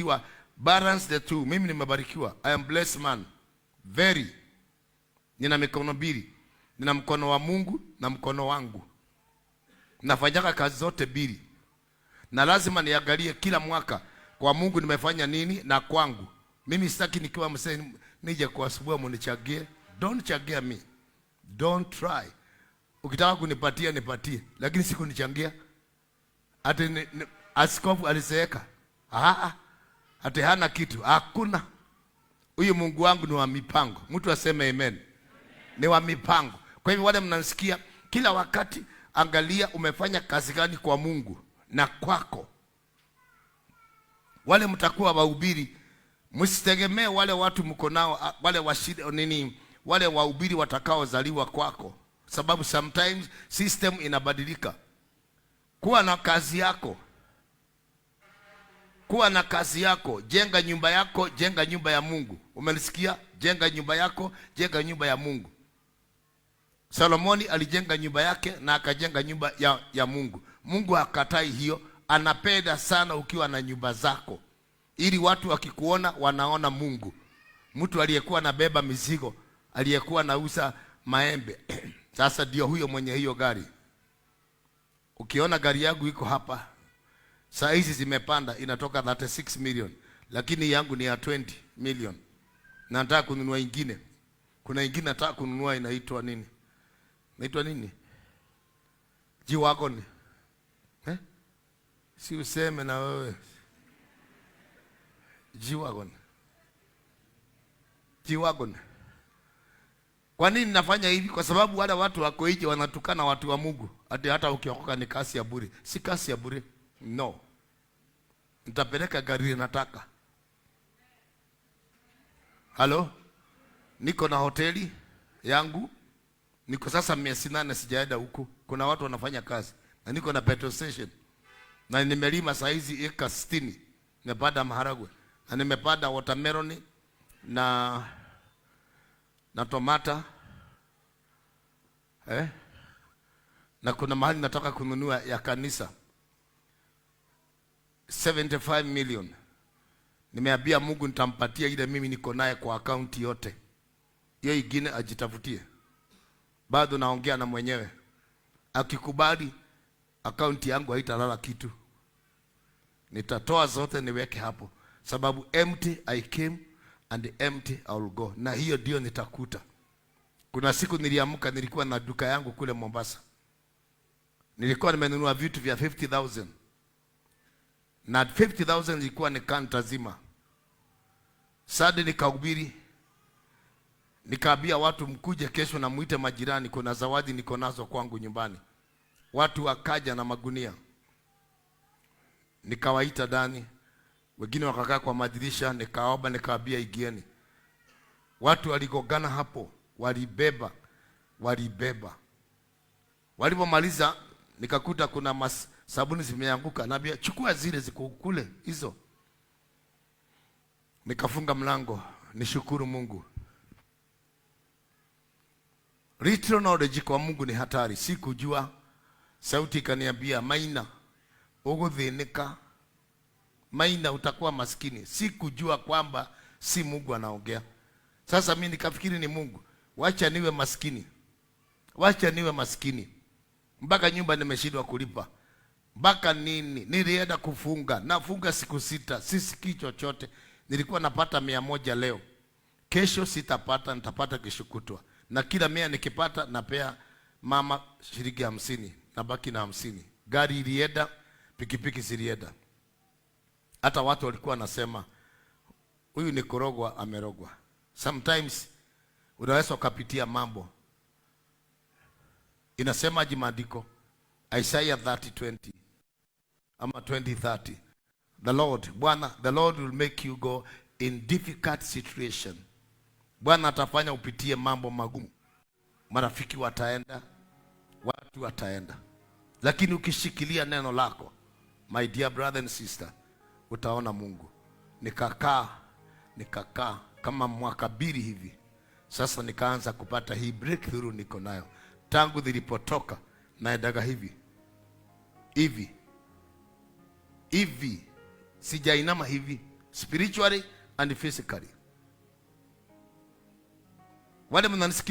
umebarikiwa, balance the two. Mimi nimebarikiwa, I am blessed man, very. Nina mikono mbili, nina mkono wa Mungu na mkono wangu. Nafanyaka kazi zote mbili, na lazima niangalie kila mwaka kwa Mungu nimefanya nini na kwangu. Mimi sitaki nikiwa msee nije kwa asubuhi mnichagie. Don't chagia me, don't try. Ukitaka kunipatia nipatie, lakini siku nichangia. Ati askofu aliseeka, ati hana kitu. Hakuna. Huyu Mungu wangu ni wa mipango. Mtu aseme amen. Ni wa mipango. Kwa hivyo wale mnanisikia, kila wakati angalia umefanya kazi gani kwa Mungu na kwako. Wale mtakuwa wahubiri, msitegemee wale watu mko nao, wale washida nini, wale wahubiri watakaozaliwa kwako, sababu sometimes system inabadilika. Kuwa na kazi yako. Kuwa na kazi yako. Jenga nyumba yako, jenga nyumba ya Mungu. Umenisikia? Jenga nyumba yako, jenga nyumba ya Mungu. Solomoni alijenga nyumba yake na akajenga nyumba ya Mungu. Mungu hakatai hiyo, anapenda sana ukiwa na nyumba zako, ili watu wakikuona wanaona Mungu. Mtu aliyekuwa anabeba mizigo, aliyekuwa anauza maembe sasa ndio huyo mwenye hiyo gari. Ukiona gari yangu iko hapa, saa hizi zimepanda, inatoka 36 million, lakini yangu ni ya 20 million. Na nataka kununua ingine. Kuna ingine nataka kununua, inaitwa nini? Inaitwa nini? G-Wagon. Si useme na wewe. G-Wagon. G-Wagon. Kwa nini nafanya hivi? Kwa sababu wale watu wako nje wanatukana watu wa Mungu. Hata ukiokoka ni kasi ya bure. Si kasi ya bure. No. Nitapeleka gari nataka. Halo? Niko na hoteli yangu. Niko sasa 800 sijaenda huko. Kuna watu wanafanya kazi. Na niko na petrol station. Na nimelima saizi eka 60. Nimepanda maharagwe. Na nimepanda watermelon na tomata. Na kuna mahali nataka kununua ya kanisa 75 million. Nimeambia Mungu nitampatia ile mimi niko naye kwa akaunti yote. Hiyo ingine ajitafutie. Bado naongea na mwenyewe. Akikubali akaunti yangu haitalala kitu. Nitatoa zote niweke hapo. Sababu empty I came and empty I will go. Na hiyo ndio nitakuta. Kuna siku niliamka, nilikuwa na duka yangu kule Mombasa. Nilikuwa nimenunua vitu vya 50,000. Na 50,000 ilikuwa ni kanta zima. Sasa nikahubiri. Nikaambia watu mkuje kesho na muite majirani, kuna zawadi niko nazo kwangu nyumbani. Watu wakaja na magunia. Nikawaita ndani. Wengine wakakaa kwa madirisha, nikaomba, nikaambia igieni. Watu waligogana hapo, walibeba. Walipomaliza nikakuta kuna sabuni zimeanguka. Naambia chukua zile ziko kule hizo. Nikafunga mlango, nishukuru Mungu. Little knowledge kwa Mungu ni hatari. Sikujua. Sauti ikaniambia, Maina, uguthinika. Maina, utakuwa maskini. Sikujua kwamba si Mungu anaongea. Sasa mimi nikafikiri ni Mungu. Wacha niwe maskini. Wacha niwe maskini. Mpaka nyumba nimeshindwa kulipa. Mpaka nini? Nilienda kufunga. Nafunga siku 6. Sisikii chochote. Nilikuwa napata 100 leo. Kesho sitapata, nitapata kesho kutwa. Na kila 100 nikipata napea mama shilingi 50. Nabaki na 50. Gari ilienda, pikipiki zilienda. Hata watu walikuwa nasema huyu ni korogwa, amerogwa. Sometimes unaweza ukapitia mambo. Inasema maandiko Isaiah 30:20 ama 20:30. The Lord will make you go in difficult situation. Bwana atafanya upitie mambo magumu. Marafiki wataenda, watu wataenda. Lakini ukishikilia neno lako, my dear brother and sister, utaona Mungu. Nikakaa kama mwaka 2 hivi. Sasa nikaanza kupata hii breakthrough niko nayo. Tangu nilipotoka naendaga hivi. Sijainama hivi. spiritually and physically. Wale mnanisikiliza